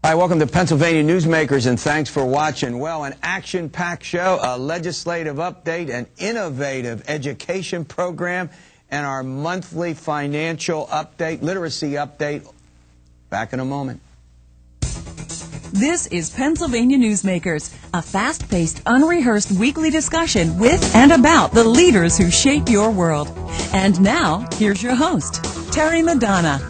Hi, welcome to Pennsylvania Newsmakers, and thanks for watching. Well, an action-packed show, a legislative update, an innovative education program, and our monthly financial update, literacy update. Back in a moment. This is Pennsylvania Newsmakers, a fast-paced, unrehearsed weekly discussion with and about the leaders who shape your world. And now, here's your host, Terry Madonna.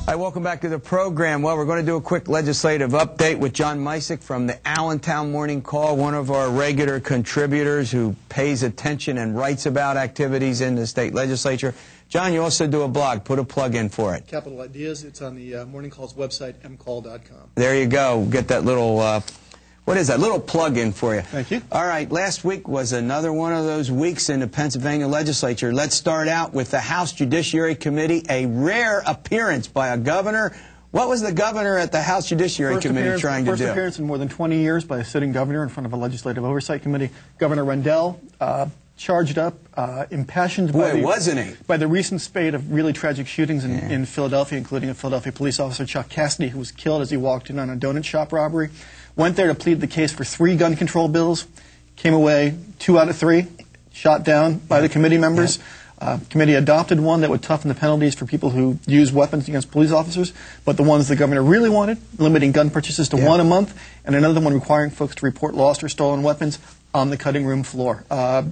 Hi, welcome back to the program. Well, we're going to do a quick legislative update with John Micek from the Allentown Morning Call, one of our regular contributors who pays attention and writes about activities in the state legislature. John, you also do a blog. Put a plug in for it. Capital Ideas. It's on the Morning Call's website, mcall.com. There you go. Get that little, what is that? Little plug in for you. Thank you. All right. Last week was another one of those weeks in the Pennsylvania legislature. Let's start out with the House Judiciary Committee, a rare appearance by a governor. What was the governor at the House Judiciary Committee trying to do? First appearance in more than 20 years by a sitting governor in front of a legislative oversight committee. Governor Rendell, charged up, impassioned by the recent spate of really tragic shootings in Philadelphia, including a Philadelphia police officer, Chuck Cassidy, who was killed as he walked in on a donut shop robbery. Went there to plead the case for 3 gun control bills. Came away 2 out of 3, shot down by the committee members. Committee adopted one that would toughen the penalties for people who use weapons against police officers, but the ones the governor really wanted, limiting gun purchases to 1 a month, and another one requiring folks to report lost or stolen weapons on the cutting room floor. A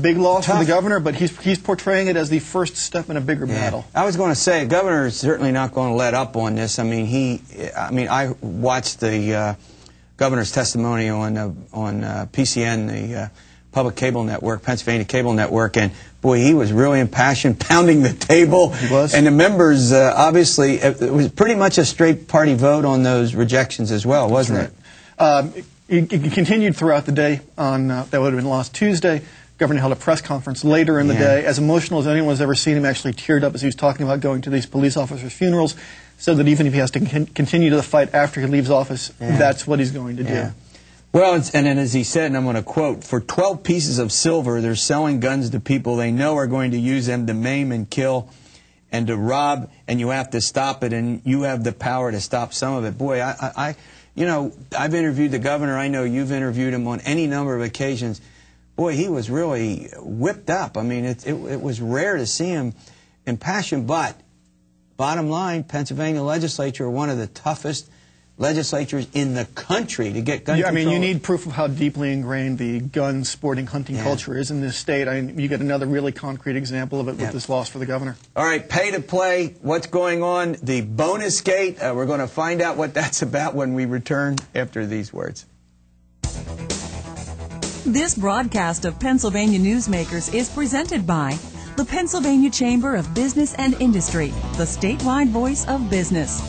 big loss for the governor, but he's portraying it as the first step in a bigger battle. I was going to say, the governor is certainly not going to let up on this. I mean, I watched the governor's testimony on PCN, the public cable network, Pennsylvania Cable Network, and boy, he was really impassioned, pounding the table. He was. And the members, obviously, it was pretty much a straight party vote on those rejections as well, wasn't it? It continued throughout the day. On that would have been last Tuesday. Governor held a press conference later in the day. As emotional as anyone's ever seen him, actually teared up as he was talking about going to these police officers' funerals. Said that even if he has to continue the fight after he leaves office, that's what he's going to do. Well, and then as he said, and I'm going to quote, for 12 pieces of silver, they're selling guns to people they know are going to use them to maim and kill and to rob, and you have to stop it, and you have the power to stop some of it. Boy, you know, I've interviewed the governor. I know you've interviewed him on any number of occasions. Boy, he was really whipped up. I mean, it was rare to see him impassioned, but bottom line, Pennsylvania legislature, one of the toughest legislatures in the country to get gun control. I mean, you need proof of how deeply ingrained the gun, sporting, hunting culture is in this state. I mean, you get another really concrete example of it with this loss for the governor. All right, pay to play. What's going on? The bonus gate. We're going to find out what that's about when we return after these words. This broadcast of Pennsylvania Newsmakers is presented by the Pennsylvania Chamber of Business and Industry, the statewide voice of business.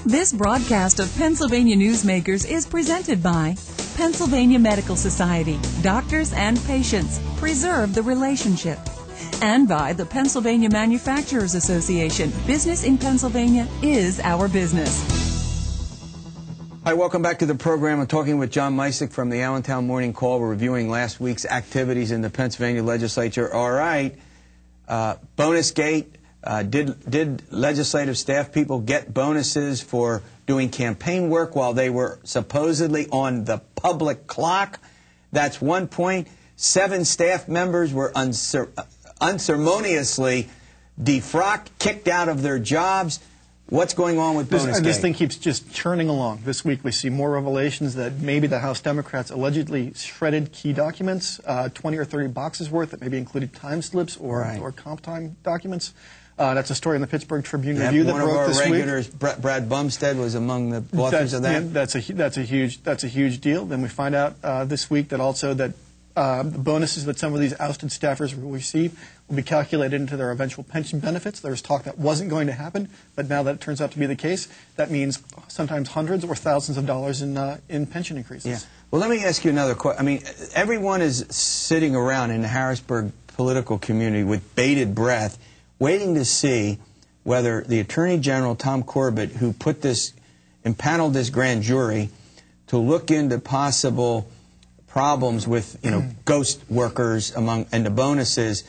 This broadcast of Pennsylvania Newsmakers is presented by Pennsylvania Medical Society. Doctors and patients, preserve the relationship. And by the Pennsylvania Manufacturers Association. Business in Pennsylvania is our business. Hi, welcome back to the program. I'm talking with John Micek from the Allentown Morning Call. We're reviewing last week's activities in the Pennsylvania legislature. All right, bonus gate. Did legislative staff people get bonuses for doing campaign work while they were supposedly on the public clock? That's one point. 7 staff members were unceremoniously defrocked, kicked out of their jobs. What's going on with bonus gate? This thing keeps just churning along. This week we see more revelations that maybe the House Democrats allegedly shredded key documents, 20 or 30 boxes worth that maybe included time slips or comp time documents. That's a story in the Pittsburgh Tribune Review that broke this week. One of our regulars, Brad Bumstead, was among the authors of that. That's a huge deal. Then we find out this week that also that the bonuses that some of these ousted staffers will receive will be calculated into their eventual pension benefits. There was talk that wasn't going to happen, but now that it turns out to be the case, that means sometimes hundreds or thousands of dollars in pension increases. Yeah. Well, let me ask you another question. I mean, everyone is sitting around in the Harrisburg political community with bated breath, waiting to see whether the Attorney General, Tom Corbett, who impaneled this grand jury to look into possible problems with, ghost workers and the bonuses,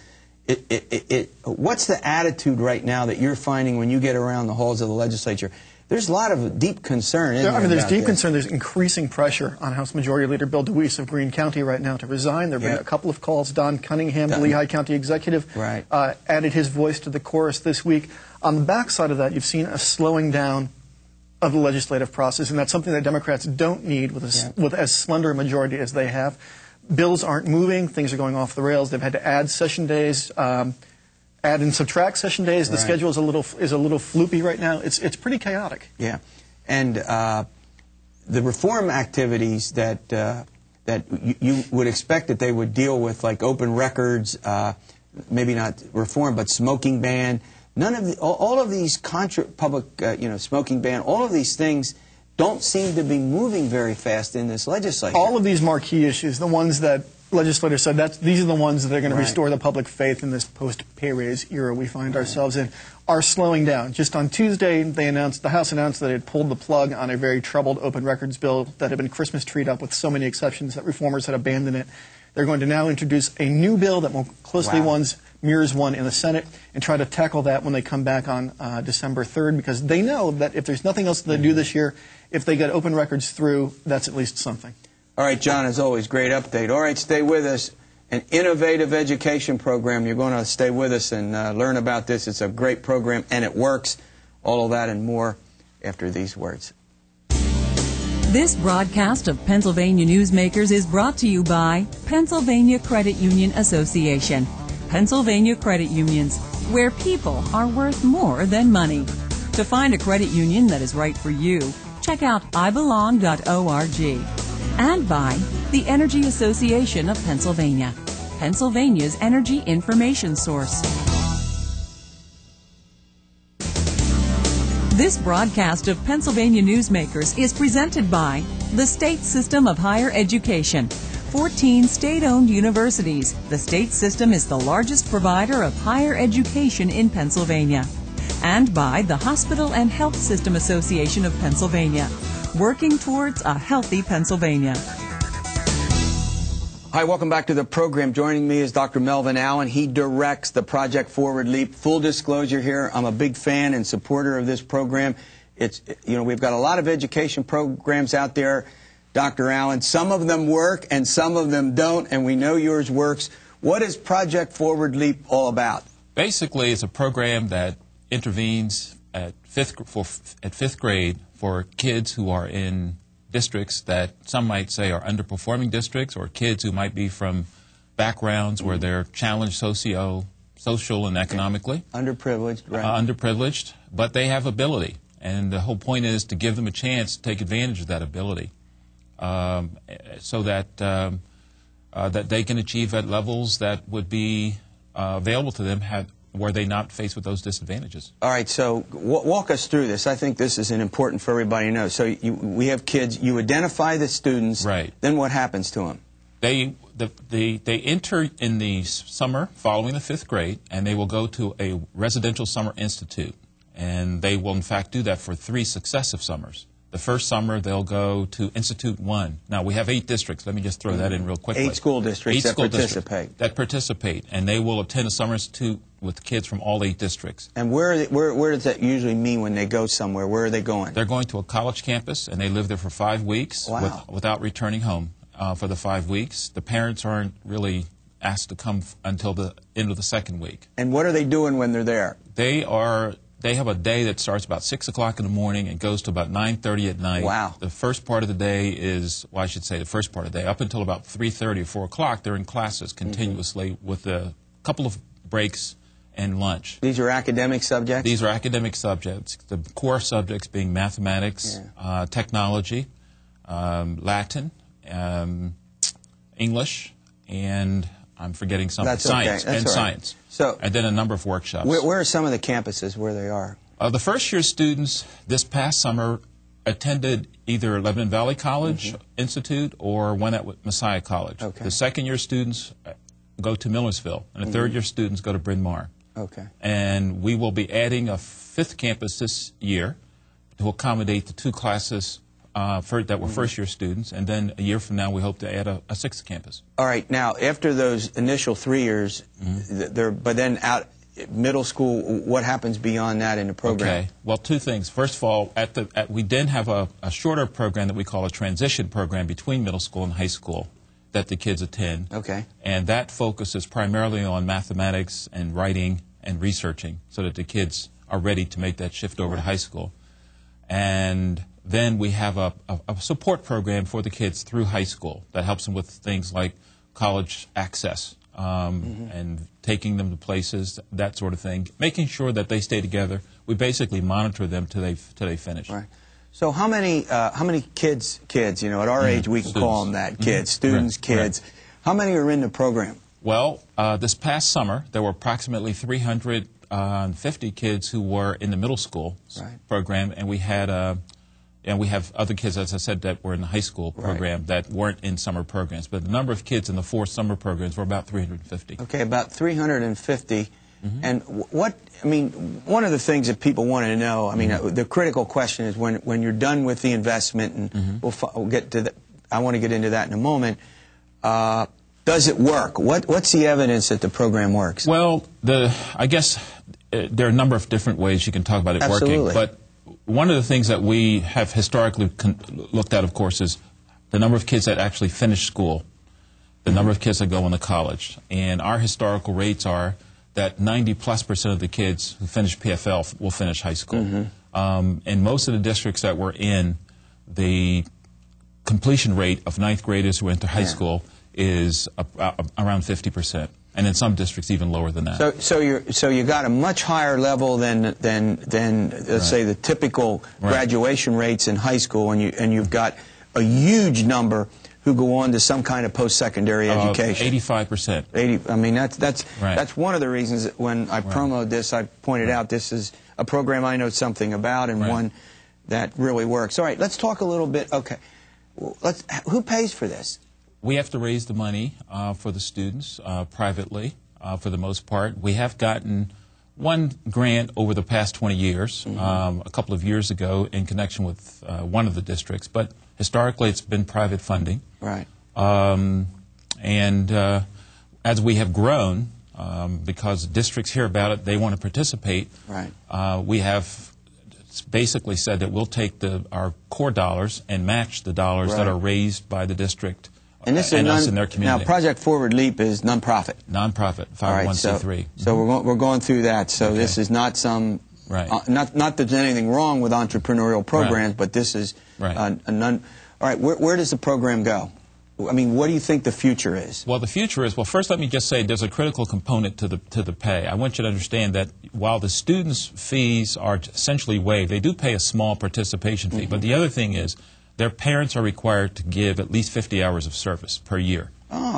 what's the attitude right now that you're finding when you get around the halls of the legislature? There's a lot of deep concern. I mean, there's deep concern. There's increasing pressure on House Majority Leader Bill DeWeese of Greene County right now to resign. There have been a couple of calls. Don Cunningham, the Lehigh County executive, added his voice to the chorus this week. On the backside of that, you've seen a slowing down of the legislative process, and that's something that Democrats don't need with as slender a majority as they have. Bills aren't moving. Things are going off the rails. They've had to add session days, add and subtract session days. The schedule is a little floopy right now. It's pretty chaotic. Yeah, and the reform activities that you would expect that they would deal with, like open records, maybe not reform, but smoking ban. None of all of these public, smoking ban. All of these things don't seem to be moving very fast in this legislature. All of these marquee issues, the ones that legislators said these are the ones that are going to restore the public faith in this post-pay raise era we find ourselves in, are slowing down. Just on Tuesday, the House announced that it had pulled the plug on a very troubled open records bill that had been Christmas treed up with so many exceptions that reformers had abandoned it. They're going to now introduce a new bill that more closely mirrors one in the Senate and try to tackle that when they come back on December 3rd, because they know that if there's nothing else to do this year, if they get open records through, that's at least something. All right, John, as always, great update. All right, stay with us. An innovative education program. You're going to stay with us and learn about this. It's a great program, and it works. All of that and more after these words. This broadcast of Pennsylvania Newsmakers is brought to you by Pennsylvania Credit Union Association. Pennsylvania Credit Unions, where people are worth more than money. To find a credit union that is right for you, check out ibelong.org. And by the Energy Association of Pennsylvania, Pennsylvania's energy information source. This broadcast of Pennsylvania Newsmakers is presented by the State System of Higher Education. 14 state-owned universities. The state system is the largest provider of higher education in Pennsylvania. And by the Hospital and Health System Association of Pennsylvania, working towards a healthy Pennsylvania. Hi, welcome back to the program. Joining me is Dr. Melvin Allen. He directs the Project Forward Leap. Full disclosure here, I'm a big fan and supporter of this program. We've got a lot of education programs out there, Dr. Allen. Some of them work and some of them don't, and we know yours works. What is Project Forward Leap all about? Basically, it's a program that intervenes at fifth grade for kids who are in districts that some might say are underperforming districts, or kids who might be from backgrounds where they're challenged social and economically. Underprivileged, right. Underprivileged, but they have ability. And the whole point is to give them a chance to take advantage of that ability so that they can achieve at levels that would be available to them were they not faced with those disadvantages. All right, so walk us through this. I think this is important for everybody to know. So we have kids. You identify the students. Right. Then what happens to them? They enter in the summer following the 5th grade, and they will go to a residential summer institute. And they will, in fact, do that for 3 successive summers. The first summer, they'll go to Institute 1. Now, we have 8 districts. Let me just throw that in real quickly. 8 school districts that participate. And they will attend a summer institute with kids from all 8 districts. And where does that usually mean when they go somewhere? Where are they going? They're going to a college campus, and they live there for 5 weeks without returning home for the 5 weeks. The parents aren't really asked to come until the end of the 2nd week. And what are they doing when they're there? They have a day that starts about 6 o'clock in the morning and goes to about 9:30 at night. Wow. The first part of the day is, well, I should say the first part of the day, up until about 3:30 or 4 o'clock, they're in classes continuously with a couple of breaks and lunch. These are academic subjects? These are academic subjects. The core subjects being mathematics, technology, Latin, English, and I'm forgetting something. Science. Okay. Science. And then a number of workshops. Where are some of the campuses where they are? The first-year students this past summer attended either Lebanon Valley College Institute or one at Messiah College. Okay. The second-year students go to Millersville, and the third-year students go to Bryn Mawr. Okay. And we will be adding a 5th campus this year to accommodate the 2 classes that were first-year students, and then a year from now we hope to add a sixth campus. All right. Now, after those initial 3 years, but then out middle school, what happens beyond that in the program? Okay. Well, two things. First of all, we then have a shorter program that we call a transition program between middle school and high school that the kids attend. Okay. And that focuses primarily on mathematics and writing and researching so that the kids are ready to make that shift over to high school. And then we have a support program for the kids through high school that helps them with things like college access and taking them to places, that sort of thing, making sure that they stay together. We basically monitor them till they finish. Right. So how many kids, you know, at our age we can call them that, kids, students, kids. Right. How many are in the program? Well, this past summer there were approximately 350 kids who were in the middle school program, and we had and we have other kids, as I said, that were in the high school program that weren't in summer programs. But the number of kids in the 4 summer programs were about 350. Okay, about 350. And what, I mean, one of the things that people want to know, I mean, the critical question is when you're done with the investment, and we'll get to that, I want to get into that in a moment, does it work? What's the evidence that the program works? Well, I guess there are a number of different ways you can talk about it working. But one of the things that we have historically looked at, of course, is the number of kids that actually finish school, the number of kids that go into college. And our historical rates are that 90+% of the kids who finish PFL will finish high school. In most of the districts that we're in, the completion rate of 9th graders who enter high school is around 50%. And in some districts even lower than that. So you got a much higher level than let's say the typical graduation rates in high school, and you've got a huge number who go on to some kind of post-secondary education. 85%. 80. I mean, that's one of the reasons that when I promoted this, I pointed out this is a program I know something about and one that really works. All right, let's talk a little bit. Okay, who pays for this? We have to raise the money for the students privately, for the most part. We have gotten one grant over the past 20 years, a couple of years ago in connection with one of the districts, but historically it's been private funding. Right. And as we have grown, because districts hear about it, they want to participate, we have basically said that we'll take our core dollars and match the dollars that are raised by the district. And this is in their community. Now, Project Forward Leap is nonprofit. Nonprofit, 501c3. So we're going through that. So this is not some not that there's anything wrong with entrepreneurial programs, but this is a non. All right, where does the program go? I mean, what do you think the future is? Well, the future is, well, first let me just say there's a critical component to the pay. I want you to understand that while the students' fees are essentially waived, they do pay a small participation fee. But the other thing is, their parents are required to give at least 50 hours of service per year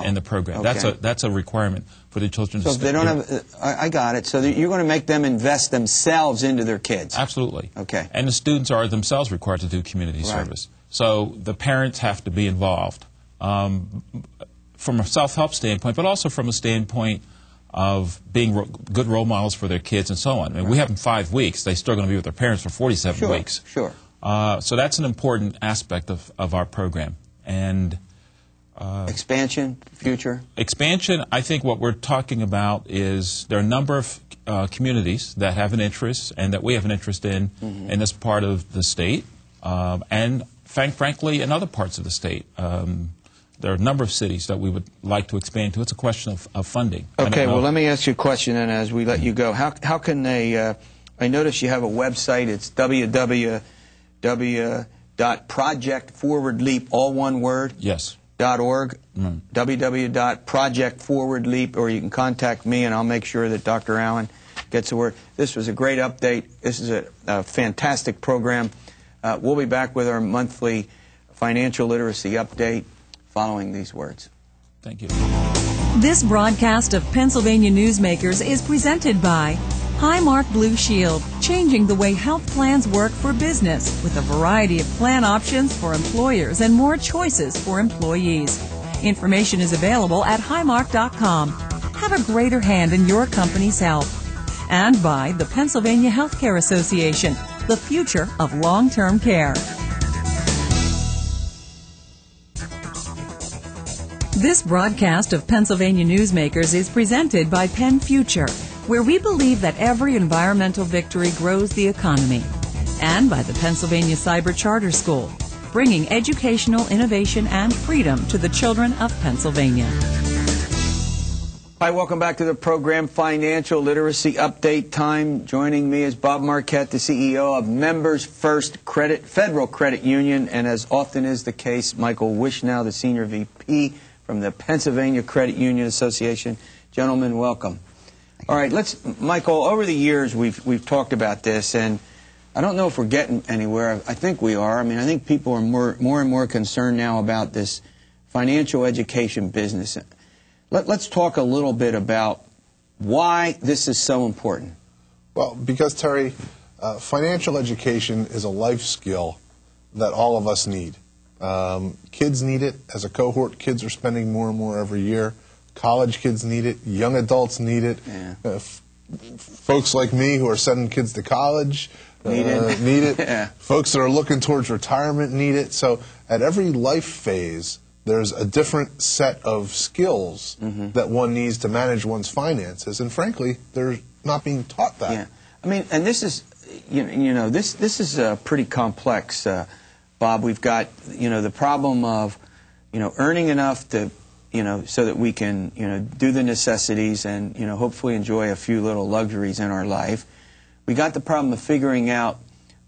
in the program. That's a requirement for the children. So if they don't have, I got it. So you're going to make them invest themselves into their kids. Absolutely. Okay. And the students are themselves required to do community service. So the parents have to be involved from a self-help standpoint, but also from a standpoint of being good role models for their kids and so on. I mean, we have them 5 weeks. They're still going to be with their parents for 47 weeks. Sure. So that's an important aspect of our program. And expansion, future? Expansion, I think what we're talking about is there are a number of communities that have an interest and that we have an interest in this part of the state and frankly in other parts of the state. There are a number of cities that we would like to expand to. It's a question of funding. Okay, well, let me ask you a question, and as we let you go, how can they, I notice you have a website, it's www.projectforwardleap, all one word? Yes. .org, www.projectforwardleap, or you can contact me and I'll make sure that Dr. Allen gets the word. This was a great update. This is a fantastic program. We'll be back with our monthly financial literacy update following these words. Thank you. This broadcast of Pennsylvania Newsmakers is presented by Highmark Blue Shield, changing the way health plans work for business with a variety of plan options for employers and more choices for employees. Information is available at highmark.com. Have a greater hand in your company's health. And by the Pennsylvania Healthcare Association, the future of long-term care. This broadcast of Pennsylvania Newsmakers is presented by Penn Future, where we believe that every environmental victory grows the economy, and by the Pennsylvania Cyber Charter School, bringing educational innovation and freedom to the children of Pennsylvania. Hi, welcome back to the program, Financial Literacy Update Time. Joining me is Bob Marquette, the CEO of Members First Federal Credit Union, and as often is the case, Michael Wishnow, the Senior VP from the Pennsylvania Credit Union Association. Gentlemen, welcome. All right, Michael, over the years we've talked about this, and I don't know if we're getting anywhere. I think we are. I mean, I think people are more and more concerned now about this financial education business. Let's talk a little bit about why this is so important. Well, because, Terry, financial education is a life skill that all of us need. Kids need it. As a cohort, kids are spending more and more every year. College kids need it. Young adults need it. Yeah. Folks like me who are sending kids to college need it. Yeah. Folks that are looking towards retirement need it. So at every life phase, there's a different set of skills that one needs to manage one's finances, and frankly, they're not being taught that. Yeah, I mean, and this is, this is pretty complex, Bob. We've got, the problem of, earning enough to, so that we can, do the necessities and, hopefully enjoy a few little luxuries in our life. We got the problem of figuring out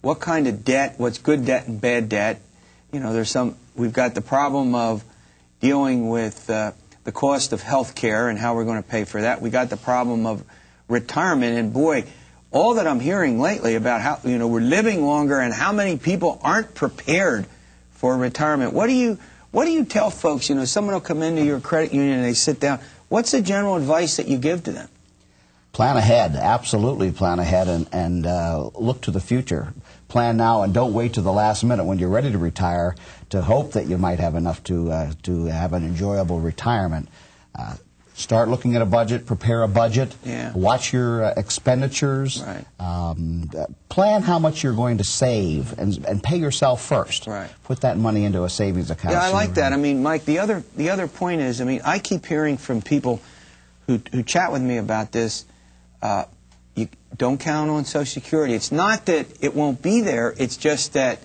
what kind of debt, what's good debt and bad debt. We've got the problem of dealing with the cost of health care and how we're going to pay for that. We got the problem of retirement, and boy, all that I'm hearing lately about how we're living longer and how many people aren't prepared for retirement. What do you tell folks? Someone will come into your credit union and they sit down. What's the general advice that you give to them? Plan ahead, absolutely plan ahead, and look to the future. Plan now and don't wait to the last minute when you're ready to retire to hope that you might have enough to have an enjoyable retirement. Start looking at a budget, prepare a budget, watch your expenditures, plan how much you're going to save, and pay yourself first. Right. Put that money into a savings account. Yeah, I like that. I mean, Mike, the other point is, I keep hearing from people who chat with me about this, you don't count on Social Security. It's not that it won't be there, it's just that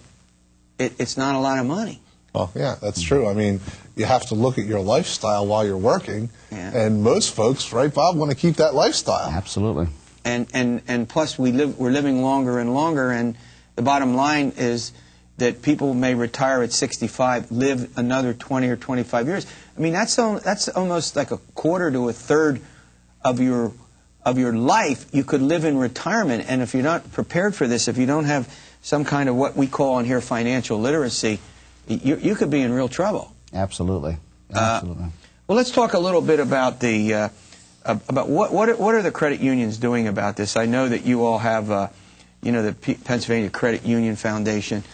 it's not a lot of money. Well, yeah, that's true. I mean, you have to look at your lifestyle while you're working, and most folks, right, Bob, want to keep that lifestyle. Absolutely. And plus we're living longer and longer, and the bottom line is that people may retire at 65, live another 20 or 25 years. I mean, that's almost like a quarter to a third of your life you could live in retirement, and if you're not prepared for this, if you don't have some kind of what we call on here financial literacy, you could be in real trouble. Absolutely. Absolutely. Well, let's talk a little bit about the about what are the credit unions doing about this. I know that you all have the Pennsylvania Credit Union Foundation.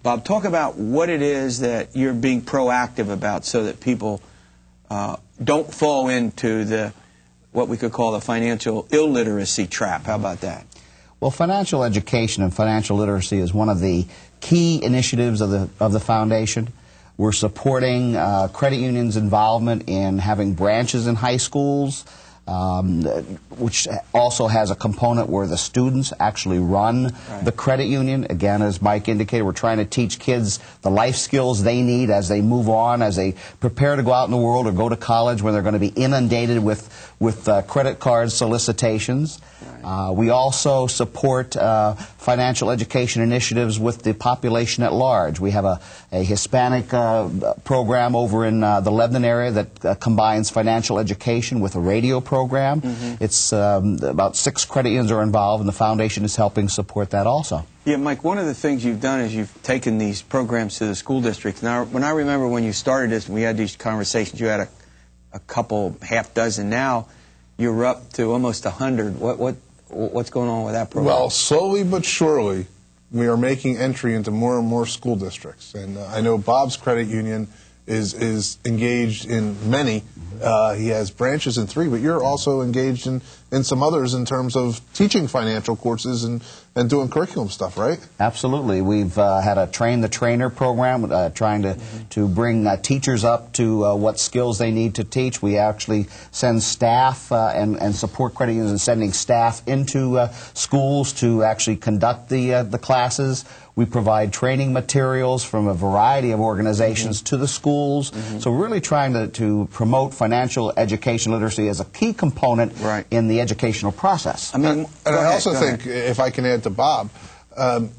Bob, talk about what it is that you're being proactive about so that people don't fall into what we could call the financial illiteracy trap. How about that? Well, financial education and financial literacy is one of the key initiatives of the foundation. We're supporting credit unions' involvement in having branches in high schools, which also has a component where the students actually run the credit union. Again, as Mike indicated, we're trying to teach kids the life skills they need as they move on, as they prepare to go out in the world or go to college when they're going to be inundated with credit card solicitations. We also support financial education initiatives with the population at large. We have a Hispanic program over in the Lebanon area that combines financial education with a radio program. It's about 6 credit unions are involved, and the foundation is helping support that also. Yeah, Mike, one of the things you've done is you've taken these programs to the school districts. Now, when I remember when you started this, we had these conversations, you had a couple, half dozen. Now you're up to almost 100. What's going on with that program? Well, slowly but surely, we are making entry into more and more school districts. And I know Bob's credit union is engaged in many. He has branches in 3, but you're also engaged in in some others in terms of teaching financial courses and doing curriculum stuff, right? Absolutely. We've had a Train the Trainer program, trying to bring teachers up to what skills they need to teach. We actually send staff and support credit unions in sending staff into schools to actually conduct the classes. We provide training materials from a variety of organizations to the schools. So we're really trying to promote financial education literacy as a key component in the educational process. I mean, and I also think, if I can add to Bob,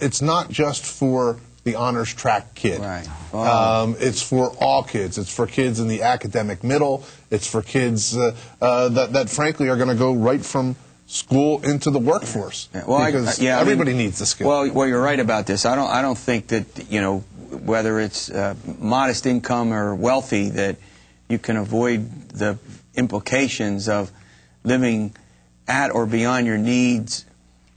it's not just for the honors track kid. It's for all kids. It's for kids in the academic middle. It's for kids that frankly are going to go right from school into the workforce. Well, because everybody needs the skill. Well, you're right about this. I don't think that, you know, whether it's modest income or wealthy, that you can avoid the implications of living at or beyond your needs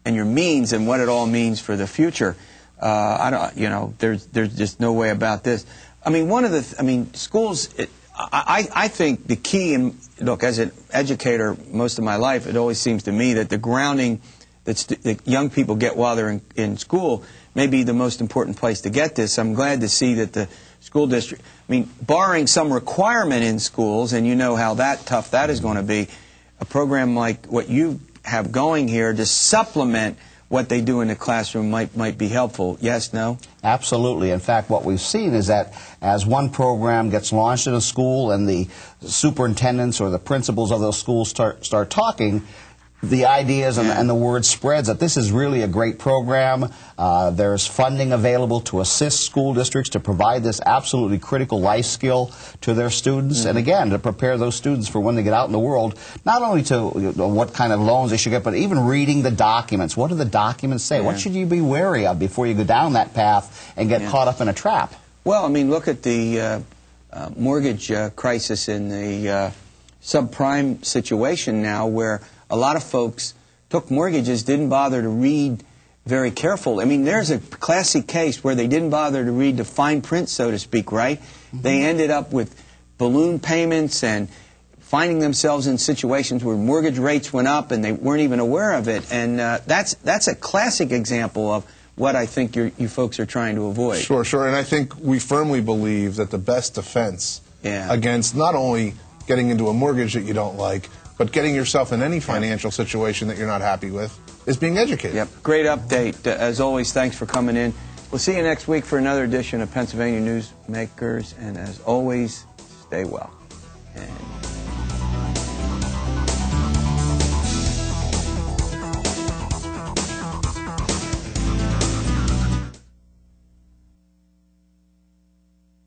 and your means and what it all means for the future. You know, there's just no way about this. I mean, schools. I think the key, and look, as an educator most of my life, it always seems to me that the grounding that young people get while they're in school may be the most important place to get this. I'm glad to see that the school district, I mean, barring some requirement in schools, and you know how tough that is going to be, a program like what you have going here to supplement what they do in the classroom might be helpful. Yes, no? Absolutely. In fact, what we've seen is that as one program gets launched in a school and the superintendents or the principals of those schools start talking, the ideas and the word spreads that this is really a great program. There's funding available to assist school districts to provide this absolutely critical life skill to their students, and again, to prepare those students for when they get out in the world, not only to what kind of loans they should get, but even reading the documents. What do the documents say? What should you be wary of before you go down that path and get caught up in a trap? Well, I mean, look at the mortgage crisis in the subprime situation now, where a lot of folks took mortgages, didn't bother to read very careful. I mean, there's a classic case where they didn't bother to read the fine print, so to speak, right? They ended up with balloon payments and finding themselves in situations where mortgage rates went up and they weren't even aware of it. And that's a classic example of what I think you folks are trying to avoid. Sure. And I think we firmly believe that the best defense against not only getting into a mortgage that you don't like, but getting yourself in any financial situation that you're not happy with is being educated. Yep. Great update. As always, thanks for coming in. We'll see you next week for another edition of Pennsylvania Newsmakers. And as always, stay well. And